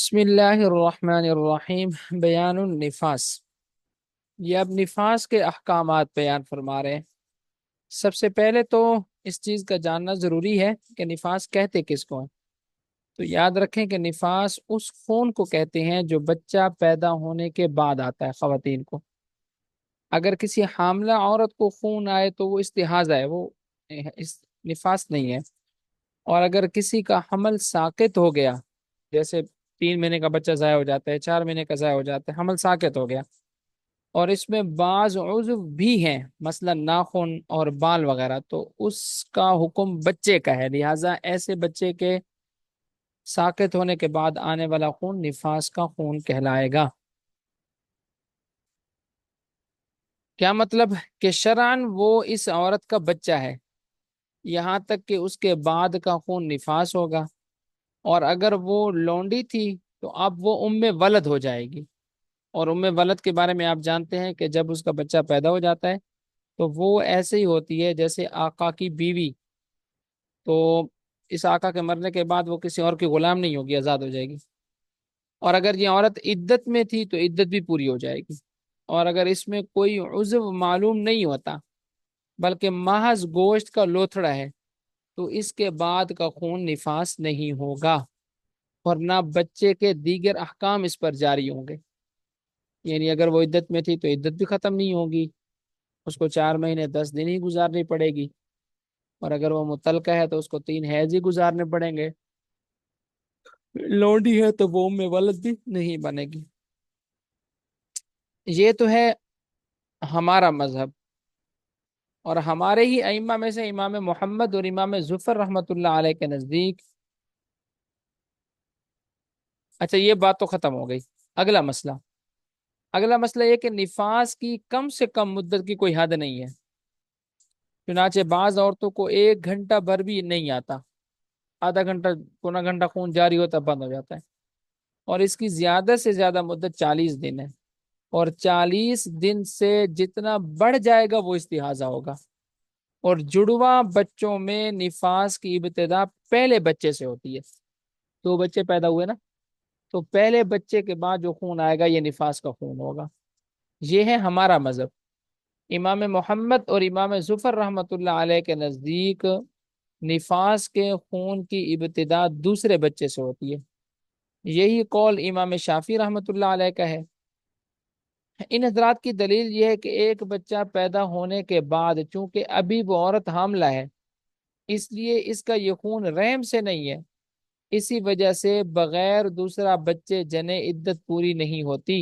بسم اللہ الرحمن الرحیم۔ بیان النفاس، یہ اب نفاس کے احکامات بیان فرما رہے ہیں۔ سب سے پہلے تو اس چیز کا جاننا ضروری ہے کہ نفاس کہتے کس کو ہیں۔ تو یاد رکھیں کہ نفاس اس خون کو کہتے ہیں جو بچہ پیدا ہونے کے بعد آتا ہے خواتین کو۔ اگر کسی حاملہ عورت کو خون آئے تو وہ استحاضہ ہے، وہ اس نفاس نہیں ہے۔ اور اگر کسی کا حمل ساقط ہو گیا، جیسے 3 مہینے کا بچہ ضائع ہو جاتا ہے، 4 مہینے کا ضائع ہو جاتا ہے، حمل ساقط ہو گیا، اور اس میں بعض عضو بھی ہیں مثلا ناخن اور بال وغیرہ، تو اس کا حکم بچے کا ہے، لہٰذا ایسے بچے کے ساقط ہونے کے بعد آنے والا خون نفاس کا خون کہلائے گا۔ کیا مطلب؟ کہ شرعن وہ اس عورت کا بچہ ہے یہاں تک کہ اس کے بعد کا خون نفاس ہوگا، اور اگر وہ لونڈی تھی تو اب وہ ولد ہو جائے گی۔ اور ولد کے بارے میں آپ جانتے ہیں کہ جب اس کا بچہ پیدا ہو جاتا ہے تو وہ ایسے ہی ہوتی ہے جیسے آقا کی بیوی، تو اس آقا کے مرنے کے بعد وہ کسی اور کی غلام نہیں ہوگی، آزاد ہو جائے گی۔ اور اگر یہ عورت عدت میں تھی تو عدت بھی پوری ہو جائے گی۔ اور اگر اس میں کوئی عضو معلوم نہیں ہوتا بلکہ محض گوشت کا لوتھڑا ہے تو اس کے بعد کا خون نفاس نہیں ہوگا، اور نہ بچے کے دیگر احکام اس پر جاری ہوں گے۔ یعنی اگر وہ عدت میں تھی تو عدت بھی ختم نہیں ہوگی، اس کو 4 مہینے 10 دن ہی گزارنی پڑے گی، اور اگر وہ متعلقہ ہے تو اس کو 3 حیض ہی گزارنے پڑیں گے۔ لونڈی ہے تو وہ ولد بھی نہیں بنے گی۔ یہ تو ہے ہمارا مذہب، اور ہمارے ہی ائمہ میں سے امام محمد اور امام ظفر رحمۃ اللہ علیہ کے نزدیک۔ اچھا، یہ بات تو ختم ہو گئی۔ اگلا مسئلہ اگلا مسئلہ یہ کہ نفاس کی کم سے کم مدت کی کوئی حد نہیں ہے۔ چنانچہ بعض عورتوں کو 1 گھنٹہ بھر بھی نہیں آتا، آدھا گھنٹہ پونا گھنٹہ خون جاری ہوتا بند ہو جاتا ہے، اور اس کی زیادہ سے زیادہ مدت 40 دن ہے، اور 40 دن سے جتنا بڑھ جائے گا وہ استحاضہ ہوگا۔ اور جڑواں بچوں میں نفاس کی ابتدا پہلے بچے سے ہوتی ہے۔ 2 بچے پیدا ہوئے نا، تو پہلے بچے کے بعد جو خون آئے گا یہ نفاس کا خون ہوگا۔ یہ ہے ہمارا مذہب۔ امام محمد اور امام ظفر رحمۃ اللہ علیہ کے نزدیک نفاس کے خون کی ابتدا دوسرے بچے سے ہوتی ہے۔ یہی قول امام شافعی رحمۃ اللہ علیہ کا ہے۔ ان حضرات کی دلیل یہ ہے کہ ایک بچہ پیدا ہونے کے بعد چونکہ ابھی وہ عورت حاملہ ہے، اس لیے اس کا یہ خون رحم سے نہیں ہے، اسی وجہ سے بغیر دوسرا بچے جنے عدت پوری نہیں ہوتی۔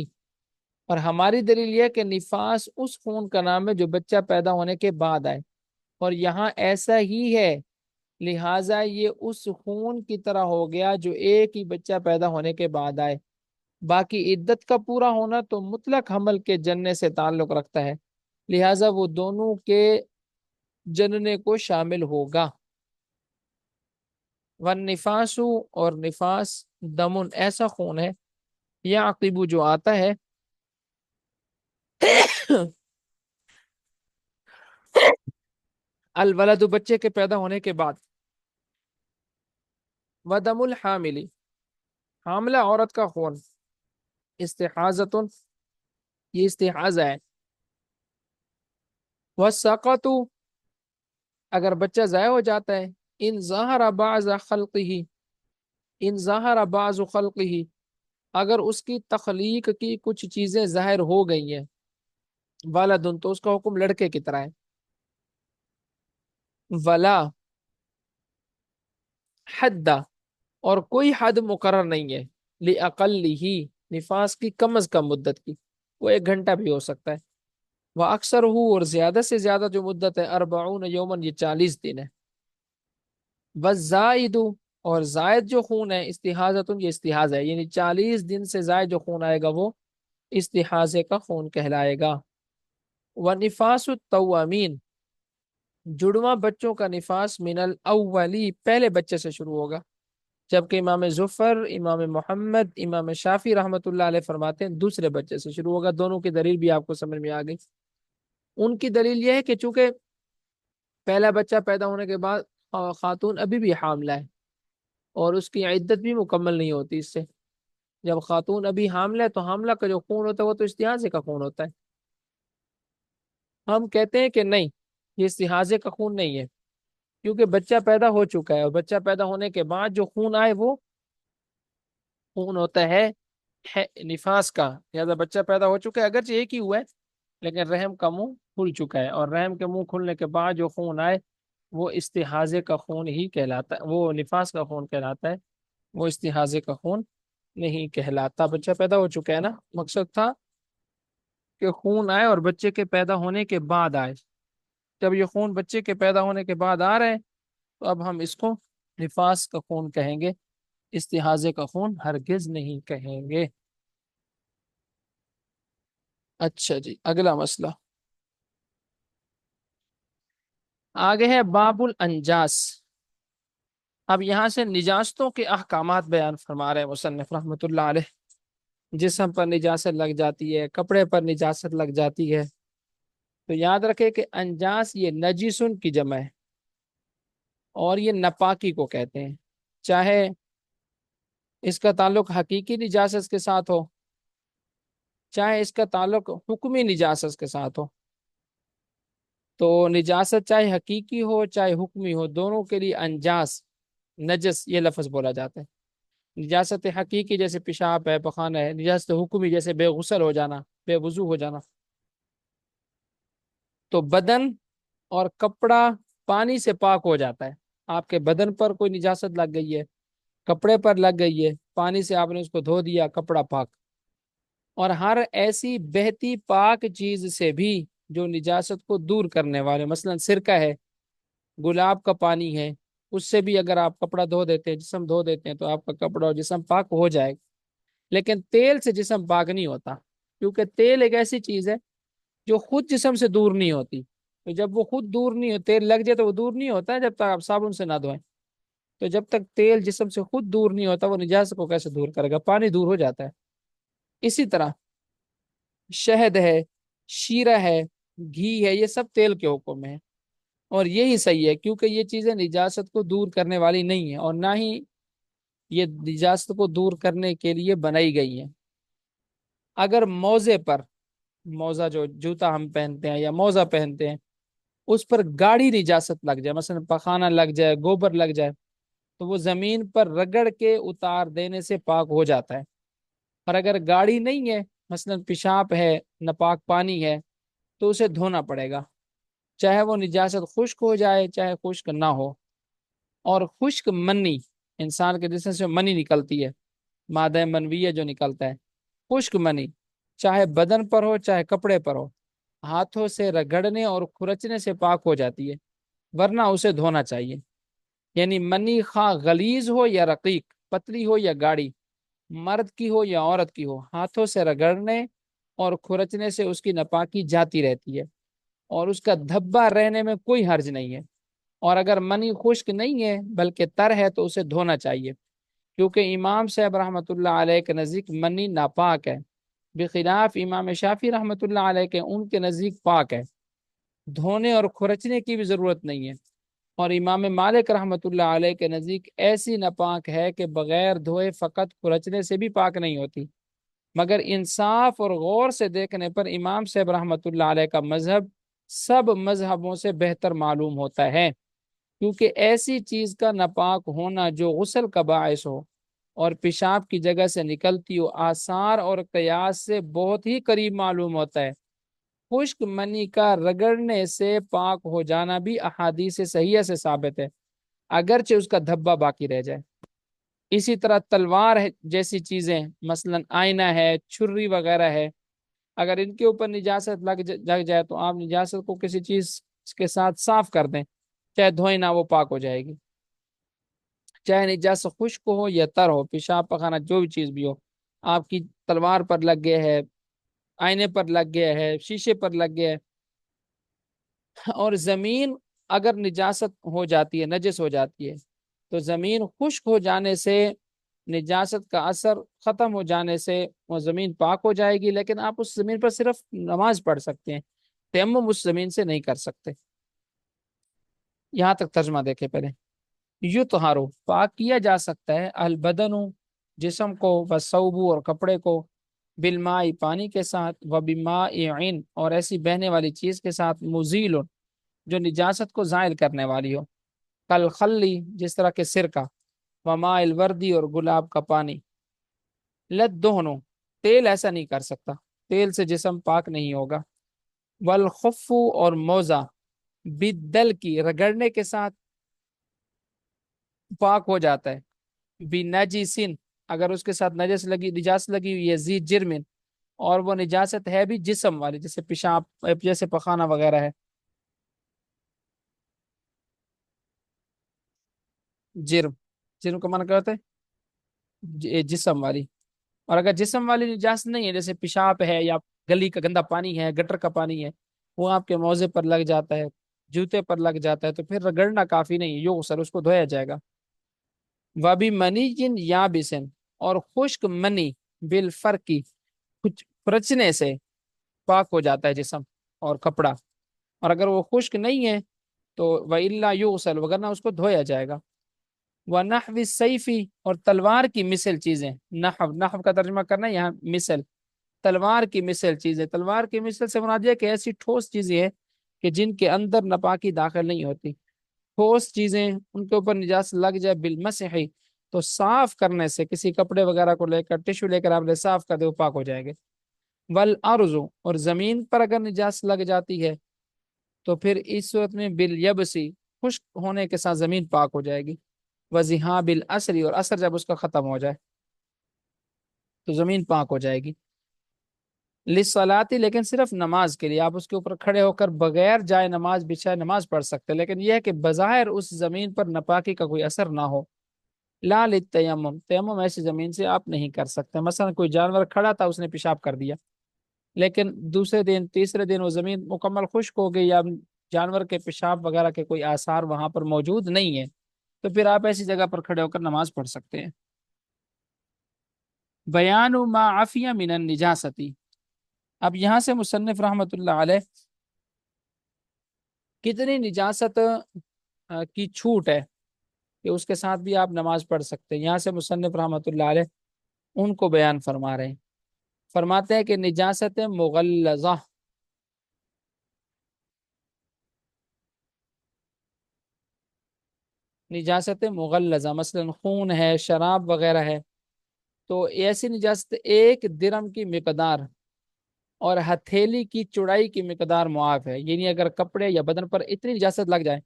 اور ہماری دلیل یہ ہے کہ نفاس اس خون کا نام ہے جو بچہ پیدا ہونے کے بعد آئے، اور یہاں ایسا ہی ہے، لہٰذا یہ اس خون کی طرح ہو گیا جو ایک ہی بچہ پیدا ہونے کے بعد آئے۔ باقی عدت کا پورا ہونا تو مطلق حمل کے جننے سے تعلق رکھتا ہے، لہٰذا وہ دونوں کے جننے کو شامل ہوگا۔ والنفاس، اور نفاس دمن ایسا خون ہے یا عقیبو جو آتا ہے الولد بچے کے پیدا ہونے کے بعد، ودم الحاملی حاملہ عورت کا خون استحاضۃ، یہ استحاضہ ہے۔ والسقط، اگر بچہ ضائع ہو جاتا ہے، ان ظہر بعض خلقہ، ان ظہر بعض خلقہ، اگر اس کی تخلیق کی کچھ چیزیں ظاہر ہو گئی ہیں، والدن تو اس کا حکم لڑکے کی طرح ہے۔ ولا حد، اور کوئی حد مقرر نہیں ہے، لأقلہ، نفاس کی کم از کم مدت کی، وہ 1 گھنٹہ بھی ہو سکتا ہے، وہ اکثر ہو، اور زیادہ سے زیادہ جو مدت ہے 40 یومن، یہ 40 دن ہے۔ والزائد، اور زائد جو خون ہے استحاضۃ، یہ استحاضہ ہے، یعنی 40 دن سے زائد جو خون آئے گا وہ استحاضے کا خون کہلائے گا۔ ونفاس التوامین، جڑواں بچوں کا نفاس من الاولی، پہلے بچے سے شروع ہوگا، جبکہ امام ظفر، امام محمد، امام شافی رحمۃ اللہ علیہ فرماتے ہیں دوسرے بچے سے شروع ہوگا۔ دونوں کی دلیل بھی آپ کو سمجھ میں آ گئی۔ ان کی دلیل یہ ہے کہ چونکہ پہلا بچہ پیدا ہونے کے بعد خاتون ابھی بھی حاملہ ہے، اور اس کی عدت بھی مکمل نہیں ہوتی اس سے، جب خاتون ابھی حاملہ ہے تو حاملہ کا جو خون ہوتا ہے وہ تو استحاضے کا خون ہوتا ہے. ہم کہتے ہیں کہ نہیں، یہ استحاضے کا خون نہیں ہے، کیونکہ بچہ پیدا ہو چکا ہے، اور بچہ پیدا ہونے کے بعد جو خون آئے وہ خون ہوتا ہے نفاس کا. لہٰذا بچہ پیدا ہو چکا ہے، اگرچہ ایک ہی ہوا ہے، لیکن رحم کا منہ کھل چکا ہے، اور رحم کے منہ کھلنے کے بعد جو خون آئے وہ استحاضے کا خون ہی کہلاتا ہے، وہ نفاس کا خون کہلاتا ہے، وہ استحاضے کا خون نہیں کہلاتا. بچہ پیدا ہو چکا ہے نا، مقصد تھا کہ خون آئے اور بچے کے پیدا ہونے کے بعد آئے. جب یہ خون بچے کے پیدا ہونے کے بعد آ رہے ہیں تو اب ہم اس کو نفاس کا خون کہیں گے، استحاضے کا خون ہرگز نہیں کہیں گے. اچھا جی، اگلا مسئلہ آگے ہے باب الانجاس. اب یہاں سے نجاستوں کے احکامات بیان فرما رہے ہیں مصنف رحمۃ اللہ علیہ. جسم پر نجاست لگ جاتی ہے، کپڑے پر نجاست لگ جاتی ہے، تو یاد رکھے کہ انجاس یہ نجیسن کی جمع ہے، اور یہ نپاکی کو کہتے ہیں. چاہے اس کا تعلق حقیقی نجاست کے ساتھ ہو، چاہے اس کا تعلق حکمی نجاست کے ساتھ ہو. تو نجاست چاہے حقیقی ہو چاہے حکمی ہو، دونوں کے لیے انجاس، نجس یہ لفظ بولا جاتا ہے. نجاست حقیقی جیسے پیشاب ہے، پخانہ ہے. نجاست حکمی جیسے بے غسل ہو جانا، بے وضو ہو جانا. تو بدن اور کپڑا پانی سے پاک ہو جاتا ہے. آپ کے بدن پر کوئی نجاست لگ گئی ہے، کپڑے پر لگ گئی ہے، پانی سے آپ نے اس کو دھو دیا، کپڑا پاک. اور ہر ایسی بہتی پاک چیز سے بھی جو نجاست کو دور کرنے والے، مثلا سرکہ ہے، گلاب کا پانی ہے، اس سے بھی اگر آپ کپڑا دھو دیتے ہیں، جسم دھو دیتے ہیں، تو آپ کا کپڑا اور جسم پاک ہو جائے گا. لیکن تیل سے جسم پاک نہیں ہوتا، کیونکہ تیل ایک ایسی چیز ہے جو خود جسم سے دور نہیں ہوتی. تو جب وہ خود دور نہیں ہو، تیل لگ جائے تو وہ دور نہیں ہوتا ہے جب تک آپ صابن سے نہ دھوئیں. تو جب تک تیل جسم سے خود دور نہیں ہوتا، وہ نجاست کو کیسے دور کرے گا؟ پانی دور ہو جاتا ہے. اسی طرح شہد ہے، شیرہ ہے، گھی ہے، یہ سب تیل کے حکم میں ہے، اور یہی صحیح ہے، کیونکہ یہ چیزیں نجاست کو دور کرنے والی نہیں ہیں، اور نہ ہی یہ نجاست کو دور کرنے کے لیے بنائی گئی ہیں. اگر موزے پر، موزہ جو جوتا ہم پہنتے ہیں یا موزہ پہنتے ہیں، اس پر گاڑی نجاست لگ جائے، مثلا پخانہ لگ جائے، گوبر لگ جائے، تو وہ زمین پر رگڑ کے اتار دینے سے پاک ہو جاتا ہے. اور اگر گاڑی نہیں ہے، مثلا پیشاب ہے، ناپاک پانی ہے، تو اسے دھونا پڑے گا، چاہے وہ نجاست خشک ہو جائے چاہے خشک نہ ہو. اور خشک منی، انسان کے جسم سے منی نکلتی ہے، مادہ منویہ جو نکلتا ہے، خشک منی چاہے بدن پر ہو چاہے کپڑے پر ہو، ہاتھوں سے رگڑنے اور کھرچنے سے پاک ہو جاتی ہے، ورنہ اسے دھونا چاہیے. یعنی منی خواہ غلیظ ہو یا رقیق، پتلی ہو یا گاڑی، مرد کی ہو یا عورت کی ہو، ہاتھوں سے رگڑنے اور کھرچنے سے اس کی ناپاکی جاتی رہتی ہے، اور اس کا دھبا رہنے میں کوئی حرج نہیں ہے. اور اگر منی خشک نہیں ہے بلکہ تر ہے تو اسے دھونا چاہیے، کیونکہ امام صاحب رحمۃ اللہ علیہ کے نزدیک منی ناپاک ہے، بخلاف امام شافی رحمۃ اللہ علیہ کے، ان کے نزدیک پاک ہے، دھونے اور کھرچنے کی بھی ضرورت نہیں ہے. اور امام مالک رحمۃ اللہ علیہ کے نزدیک ایسی ناپاک ہے کہ بغیر دھوئے فقط کھرچنے سے بھی پاک نہیں ہوتی. مگر انصاف اور غور سے دیکھنے پر امام صاحب رحمۃ اللہ علیہ کا مذہب سب مذہبوں سے بہتر معلوم ہوتا ہے، کیونکہ ایسی چیز کا ناپاک ہونا جو غسل کا باعث ہو اور پیشاب کی جگہ سے نکلتی ہو، آثار اور قیاس سے بہت ہی قریب معلوم ہوتا ہے. خشک منی کا رگڑنے سے پاک ہو جانا بھی احادیث صحیحہ سے ثابت ہے، اگرچہ اس کا دھبا باقی رہ جائے. اسی طرح تلوار جیسی چیزیں، مثلا آئینہ ہے، چھری وغیرہ ہے، اگر ان کے اوپر نجاست لگ جائے تو آپ نجاست کو کسی چیز کے ساتھ صاف کر دیں، چاہے دھوئیں نہ، وہ پاک ہو جائے گی. چاہے نجاست خشک ہو یا تر ہو، پیشاب پخانا جو بھی چیز بھی ہو، آپ کی تلوار پر لگ گیا ہے، آئینے پر لگ گیا ہے، شیشے پر لگ گیا ہے. اور زمین اگر نجاست ہو جاتی ہے، نجس ہو جاتی ہے، تو زمین خشک ہو جانے سے، نجاست کا اثر ختم ہو جانے سے وہ زمین پاک ہو جائے گی، لیکن آپ اس زمین پر صرف نماز پڑھ سکتے ہیں، تیمم اس زمین سے نہیں کر سکتے. یہاں تک ترجمہ دیکھے پہلے. یطہر پاک کیا جا سکتا ہے، البدن جسم کو، وصوبو اور کپڑے کو، بالمائی پانی کے ساتھ، و بمائعن اور ایسی بہنے والی چیز کے ساتھ، مزیل جو نجاست کو زائل کرنے والی ہو، کل خلی جس طرح کے سرکہ، وماء الوردی اور گلاب کا پانی، لد دہنو تیل ایسا نہیں کر سکتا، تیل سے جسم پاک نہیں ہوگا، والخفو اور موزہ، بدل کی رگڑنے کے ساتھ پاک ہو جاتا ہے، بنجسن اگر اس کے ساتھ نجاست لگی ہوئی ہے، زی جرمن اور وہ نجاست ہے بھی جسم والی، جیسے پیشاب، جیسے پخانہ وغیرہ ہے، جرم، جرم کا معنی کیا ہوتا ہے؟ جسم والی۔ اور اگر جسم والی نجاست نہیں ہے، جیسے پیشاب ہے یا گلی کا گندا پانی ہے، گٹر کا پانی ہے، وہ آپ کے موزے پر لگ جاتا ہے، جوتے پر لگ جاتا ہے، تو پھر رگڑنا کافی نہیں ہے، یو سر اس کو دھویا جائے گا۔ وبی منی جن یا بسن اور خشک منی، بالفرقی کچھ پرچنے سے پاک ہو جاتا ہے جسم اور کپڑا، اور اگر وہ خشک نہیں ہے تو وَإِلَّا يُغْسَلُ وگرنہ اس کو دھویا جائے گا۔ وَنَحْوِ السَّيْفِ اور تلوار کی مثل چیزیں، نحو کا ترجمہ کرنا ہے یہاں مثل، تلوار کی مثل چیزیں، تلوار کی مثل سے مراد یہ کہ ایسی ٹھوس چیزیں ہیں کہ جن کے اندر ناپاکی داخل نہیں ہوتی، ٹھوس چیزیں ان کے اوپر نجاست لگ جائے بالمسح تو صاف کرنے سے، کسی کپڑے وغیرہ کو لے کر، ٹشو لے کر آپ نے صاف کر دے، وہ پاک ہو جائے گے۔ والارض اور زمین پر اگر نجاست لگ جاتی ہے تو پھر اس صورت میں بالیبسی خشک ہونے کے ساتھ زمین پاک ہو جائے گی، وذہاب الاسر اور اثر جب اس کا ختم ہو جائے تو زمین پاک ہو جائے گی، للصلاۃ لیکن صرف نماز کے لیے آپ اس کے اوپر کھڑے ہو کر بغیر جائے نماز بچھائے نماز پڑھ سکتے، لیکن یہ ہے کہ بظاہر اس زمین پر ناپاکی کا کوئی اثر نہ ہو۔ لا للتیمم، تیمم ایسی زمین سے آپ نہیں کر سکتے، مثلا کوئی جانور کھڑا تھا، اس نے پیشاب کر دیا، لیکن دوسرے دن تیسرے دن وہ زمین مکمل خشک ہو گئی، یا جانور کے پیشاب وغیرہ کے کوئی آثار وہاں پر موجود نہیں ہے، تو پھر آپ ایسی جگہ پر کھڑے ہو کر نماز پڑھ سکتے ہیں۔ بیان ما عفی من النجاستی، اب یہاں سے مصنف رحمت اللہ علیہ کتنی نجاست کی چھوٹ ہے کہ اس کے ساتھ بھی آپ نماز پڑھ سکتے ہیں، یہاں سے مصنف رحمت اللہ علیہ ان کو بیان فرما رہے ہیں۔ فرماتے ہیں کہ نجاست مغلظہ، نجاست مغلظہ مثلا خون ہے، شراب وغیرہ ہے، تو ایسی نجاست ایک درم کی مقدار اور ہتھیلی کی چوڑائی کی مقدار معاف ہے، یعنی اگر کپڑے یا بدن پر اتنی نجاست لگ جائے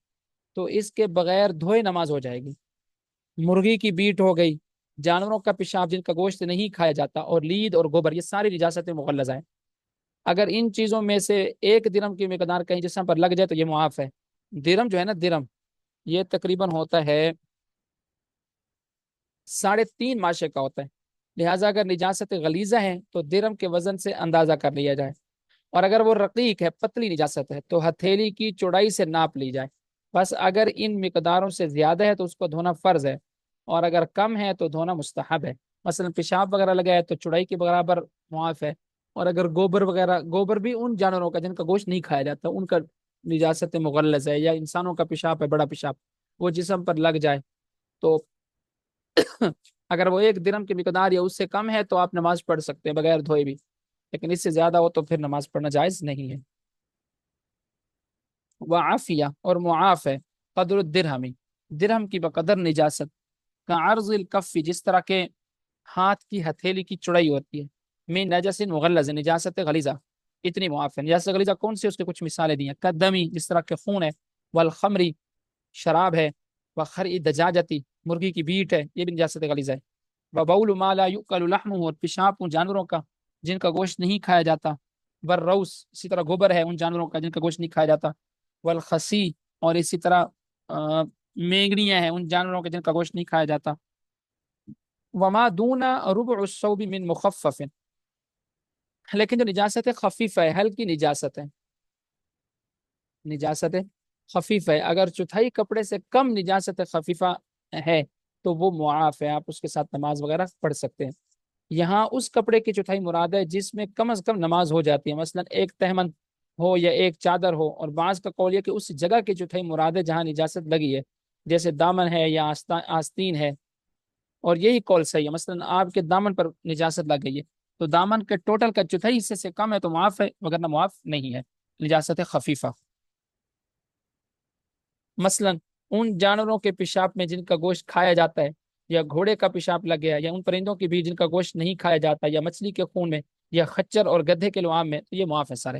تو اس کے بغیر دھوئے نماز ہو جائے گی۔ مرغی کی بیٹ ہو گئی، جانوروں کا پیشاب جن کا گوشت نہیں کھایا جاتا، اور لید اور گوبر، یہ ساری نجاستیں مغلظہ ہیں، اگر ان چیزوں میں سے ایک درم کی مقدار کہیں جسم پر لگ جائے تو یہ معاف ہے۔ درم جو ہے نا، درم یہ تقریباً ہوتا ہے 3.5 کا ہوتا ہے، لہٰذا اگر نجاست غلیظہ ہے تو درم کے وزن سے اندازہ کر لیا جائے، اور اگر وہ رقیق ہے، پتلی نجاست ہے، تو ہتھیلی کی چوڑائی سے ناپ لی جائے، بس اگر ان مقداروں سے زیادہ ہے تو اس کو دھونا فرض ہے، اور اگر کم ہے تو دھونا مستحب ہے، مثلا پیشاب وغیرہ لگا ہے تو چوڑائی کے برابر معاف ہے، اور اگر گوبر وغیرہ، گوبر بھی ان جانوروں کا جن کا گوشت نہیں کھایا جاتا، ان کا نجاست مغلظ ہے، یا انسانوں کا پیشاب ہے، بڑا پیشاب، وہ جسم پر لگ جائے تو اگر وہ ایک درم کی مقدار یا اس سے کم ہے تو آپ نماز پڑھ سکتے ہیں بغیر دھوئے بھی، لیکن اس سے زیادہ ہو تو پھر نماز پڑھنا جائز نہیں ہے۔ وعافیہ اور معاف ہے، قدر الدرہمی، درہم کی بقدر نجاست، کا عرض الکفی جس طرح کے ہاتھ کی ہتھیلی کی چڑائی ہوتی ہے، میں نجس مغلظ نجاست غلیظہ، اتنی معاف ہے۔ نجاست غلیظہ کون سی؟ اس کے کچھ مثالیں دی ہیں، قدمی جس طرح کے خون ہے، والخمری شراب ہے، وخرع دجاجتی مرغی کی بیٹ ہے، یہ بھی نجاست غلیظہ ہے، وبول ما لا یؤکل لحمه اور پیشاب ان جانوروں کا جن کا گوشت نہیں کھایا جاتا، والروس اسی طرح گوبر ہے ان جانوروں کا جن کا گوشت نہیں کھایا جاتا، والخسی اور اسی طرح مینگنیاں ہیں ان جانوروں کے جن کا گوشت نہیں کھایا جاتا، وما دون ربع الصوب من مخفف، لیکن جو نجاست خفیف ہے، ہلکی نجاست ہے، نجاست خفیف ہے، اگر چوتھائی کپڑے سے کم نجاست خفیفہ ہے تو وہ معاف ہے، آپ اس کے ساتھ نماز وغیرہ پڑھ سکتے ہیں۔ یہاں اس کپڑے کی چوتھائی مراد ہے جس میں کم از کم نماز ہو جاتی ہے، مثلا ایک تہمن ہو یا ایک چادر ہو، اور بعض کا قول یہ کہ اس جگہ کی چوتھائی مراد ہے جہاں نجاست لگی ہے، جیسے دامن ہے یا آستین ہے، اور یہی قول صحیح ہے. مثلا آپ کے دامن پر نجاست لگ گئی ہے تو دامن کے ٹوٹل کا چوتھائی حصے سے کم ہے تو معاف ہے، وگرنہ معاف نہیں ہے. نجاست خفیفہ. مثلا ان جانوروں کے پیشاب میں جن کا گوشت کھایا جاتا ہے، یا گھوڑے کا پیشاب لگ گیا، یا ان پرندوں کی بھی جن کا گوشت نہیں کھایا جاتا، یا مچھلی کے خون میں، یا خچر اور گدھے کے لعاب میں، تو یہ معاف ہے سارے.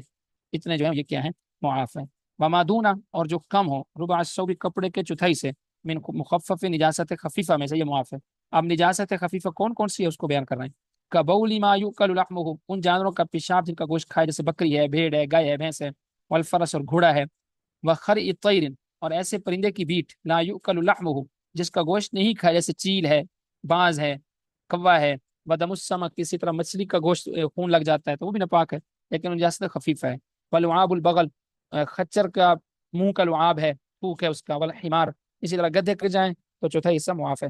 اتنے جو ہیں یہ کیا ہیں؟ معاف ہیں. ومادونا، اور جو کم ہو ربع الثوب کپڑے کے چوتھائی سے، من مخفف نجاست خفیفہ میں سے، یہ معاف ہے. اب نجاست خفیفہ کون کون سی ہے اس کو بیان کر رہے ہیں. کبول ما یؤکل لحمه، ان جانوروں کا پیشاب جن کا گوشت کھائے، جیسے بکری ہے، بھیڑ ہے، گائے ہے، بھینس ہے. والفرس، اور گھوڑا ہے. وخرع الطیر، اور ایسے پرندے کی بیٹ، لا یؤکل لحمه، جس کا گوشت نہیں کھائے، جیسے چیل ہے، باز ہے، کوا ہے. ودم السمک، کسی طرح مچھلی کا گوشت خون لگ جاتا ہے تو وہ بھی ناپاک ہے، لیکن نجاست خفیف ہے. ولعاب البغل، خچر کا منہ کا لعاب ہے، تھوک ہے اس کا. والحمار، اسی طرح گدھے کے جائیں تو چوتھا حصہ معاف ہے.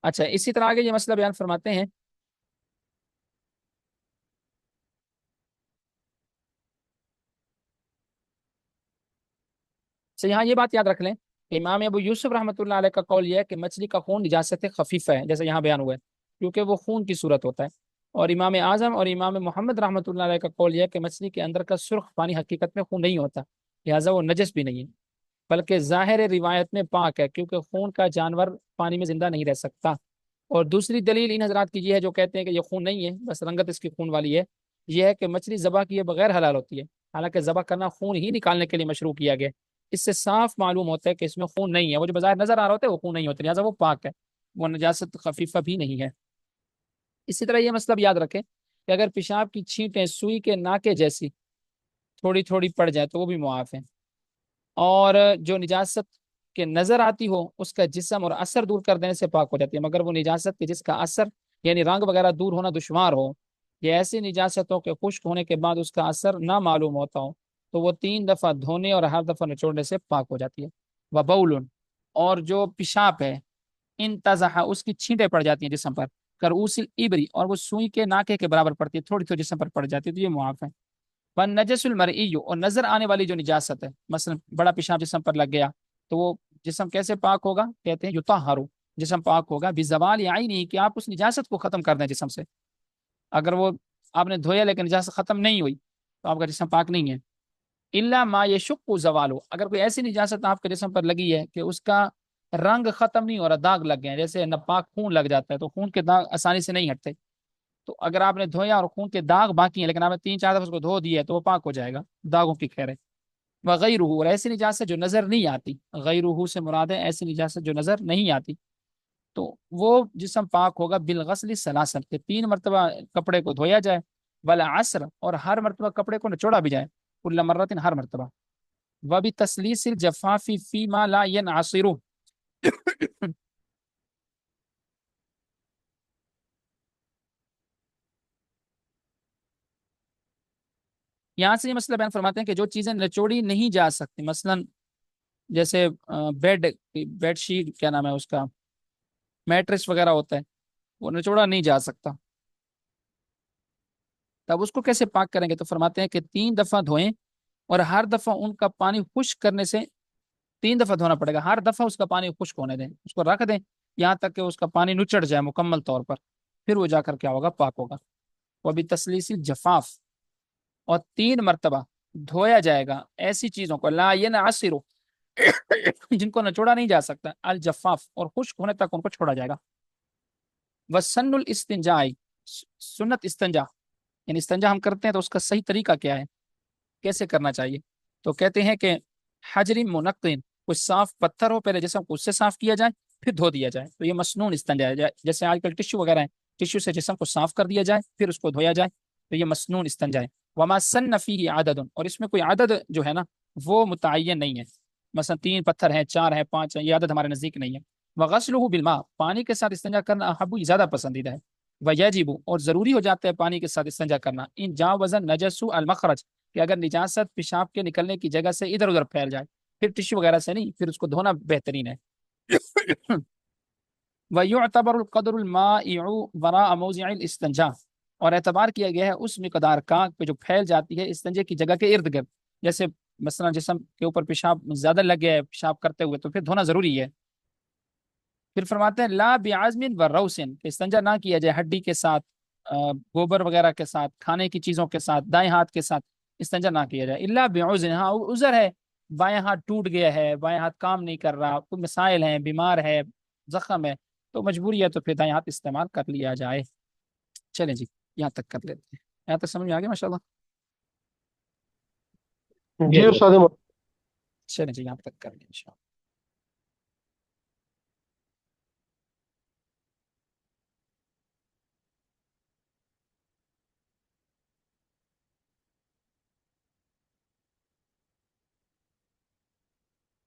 اچھا، اسی طرح آگے یہ مسئلہ بیان فرماتے ہیں. یہاں یہ بات یاد رکھ لیں کہ امام ابو یوسف رحمۃ اللہ علیہ کا قول یہ ہے کہ مچھلی کا خون نجاست خفیفہ ہے، جیسے یہاں بیان ہوا ہے، کیونکہ وہ خون کی صورت ہوتا ہے. اور امام اعظم اور امام محمد رحمۃ اللہ علیہ کا قول یہ ہے کہ مچھلی کے اندر کا سرخ پانی حقیقت میں خون نہیں ہوتا، لہٰذا وہ نجس بھی نہیں ہے، بلکہ ظاہر روایت میں پاک ہے، کیونکہ خون کا جانور پانی میں زندہ نہیں رہ سکتا. اور دوسری دلیل ان حضرات کی یہ ہے جو کہتے ہیں کہ یہ خون نہیں ہے، بس رنگت اس کی خون والی ہے. یہ ہے کہ مچھلی ذبح کیے بغیر حلال ہوتی ہے، حالانکہ ذبح کرنا خون ہی نکالنے کے لیے مشروع کیا گیا. اس سے صاف معلوم ہوتا ہے کہ اس میں خون نہیں ہے، وہ جو بظاہر نظر آ رہا ہوتا ہے وہ خون نہیں ہوتا، لہٰذا وہ پاک ہے، وہ نجاست خفیفہ بھی نہیں ہے. اسی طرح یہ مطلب یاد رکھیں کہ اگر پیشاب کی چھینٹیں سوئی کے ناکے جیسی تھوڑی تھوڑی پڑ جائے تو وہ بھی معاف ہے. اور جو نجاست کے نظر آتی ہو اس کا جسم اور اثر دور کر دینے سے پاک ہو جاتی ہے، مگر وہ نجاست کے جس کا اثر یعنی رنگ وغیرہ دور ہونا دشوار ہو، یا ایسی نجاستوں کے خشک ہونے کے بعد اس کا اثر نہ معلوم ہوتا ہو، تو وہ 3 دفعہ دھونے اور ہر دفعہ نچوڑنے سے پاک ہو جاتی ہے. وبول، اور جو پیشاب ہے، ان تزہ، اس کی چھینٹیں پڑ جاتی ہیں جسم پر، کرؤوس الابری، اور وہ سوئی کے ناکے کے برابر پڑتی ہے، تھوڑی تھوڑی جسم پر پڑ جاتی ہے، تو یہ معاف ہے. نجس المرئی، اور نظر آنے والی جو نجاست ہے، مثلا بڑا پیشاب جسم پر لگ گیا تو وہ جسم کیسے پاک ہوگا؟ کہتے ہیں یطہر، جسم پاک ہوگا بزوال عینی، کہ آپ اس نجاست کو ختم کر دیں جسم سے. اگر وہ آپ نے دھویا لیکن نجاست ختم نہیں ہوئی تو آپ کا جسم پاک نہیں ہے. الا ما یشق زوالو، اگر کوئی ایسی نجاست آپ کے جسم پر لگی ہے کہ اس کا رنگ ختم نہیں ہو رہا، داغ لگ گئے ہیں، جیسے ناپاک خون لگ جاتا ہے تو خون کے داغ آسانی سے نہیں ہٹتے، تو اگر آپ نے دھویا اور خون کے داغ باقی ہیں لیکن آپ نے 3 4 دفعہ اس کو دھو دیا ہے تو وہ پاک ہو جائے گا، داغوں کی خیر ہے. وغیرہ، اور ایسی نجاست جو نظر نہیں آتی، غیرہ سے مراد ہے ایسی نجاست جو نظر نہیں آتی، تو وہ جسم پاک ہوگا بالغسل ثلاثا، کہ 3 مرتبہ کپڑے کو دھویا جائے، والعصر، اور ہر مرتبہ کپڑے کو نچوڑا بھی جائے، کل مرۃ، ہر مرتبہ. وبتسلیس الجفاف فیما لا ينعصر، یہاں سے یہ مسئلہ بیان فرماتے ہیں کہ جو چیزیں نچوڑی نہیں جا سکتی، مثلا جیسے بیڈ بیڈ شیٹ، کیا نام ہے اس کا، میٹرس وغیرہ ہوتا ہے، وہ نچوڑا نہیں جا سکتا، تب اس کو کیسے پاک کریں گے؟ تو فرماتے ہیں کہ 3 دفعہ دھوئیں، اور ہر دفعہ ان کا پانی خشک کرنے سے 3 دفعہ دھونا پڑے گا، ہر دفعہ اس کا پانی خشک ہونے دیں، اس کو رکھ دیں یہاں تک کہ اس کا پانی نچڑ جائے مکمل طور پر، پھر وہ جا کر کیا ہوگا؟ پاک ہوگا. وہ بھی تسلیسی جفاف، اور 3 مرتبہ دھویا جائے گا ایسی چیزوں کو، لا ینعصر، جن کو نچوڑا نہیں جا سکتا، الجفاف، اور خشک ہونے تک ان کو چھوڑا جائے گا. وسن الاستنجاء، سنت استنجا، یعنی استنجا ہم کرتے ہیں تو اس کا صحیح طریقہ کیا ہے، کیسے کرنا چاہیے؟ تو کہتے ہیں کہ حجر منقن، کوئی صاف پتھر ہو، پہلے جسم کو اس سے صاف کیا جائے پھر دھو دیا جائے، تو یہ مسنون استنجا ہے. جیسے آج کل ٹشو وغیرہ ہیں، ٹشو سے جسم کو صاف کر دیا جائے پھر اس کو دھویا جائے، تو یہ مسنون استنجا ہے. وما سن فیہ عدد، اور اس میں کوئی عدد جو ہے نا وہ متعین نہیں ہے، مثلا 3 پتھر ہیں، 4 ہیں، 5 ہیں، یہ عدد ہمارے نزدیک نہیں ہے. وغسلہ بالماء، پانی کے ساتھ استنجا کرنا احب، زیادہ پسندیدہ ہے. ویجب، اور ضروری ہو جاتا ہے پانی کے ساتھ استنجا کرنا، ان جاوز النجس المخرج، کہ اگر نجاست پیشاب کے نکلنے کی جگہ سے ادھر ادھر پھیل جائے، پھر ٹشو وغیرہ سے نہیں، پھر اس کو دھونا بہترین ہے. وَيُعْتَبَرُ الْقَدْرُ الْمَائِعُ وَرَاءَ مَوْضِعِ الْإِسْتِنْجَاءِ، اور اعتبار کیا گیا ہے اس مقدار کا کہ جو پھیل جاتی ہے استنجے کی جگہ کے ارد گرد. جیسے مثلا جسم کے اوپر پیشاب زیادہ لگ گیا ہے پیشاب کرتے ہوئے تو پھر دھونا ضروری ہے. پھر فرماتے ہیں لا بعزم و روسن، کہ استنجا نہ کیا جائے ہڈی کے ساتھ، گوبر وغیرہ کے ساتھ، کھانے کی چیزوں کے ساتھ، دائیں ہاتھ کے ساتھ استنجا نہ کیا جائے. الا بعذر، ہاں عذر ہے، بائیں ہاتھ ٹوٹ گیا ہے، بائیں ہاتھ کام نہیں کر رہا، کوئی مسائل ہیں، بیمار ہے، زخم ہے، تو مجبوری ہے تو پھر دائیں ہاتھ استعمال کر لیا جائے. چلیں جی، یہاں تک کر لیتے ہیں. یہاں تک سمجھ میں آ گیا ماشاء اللہ. جی استاد. چلیں جی، یہاں تک کر لیں انشاءاللہ.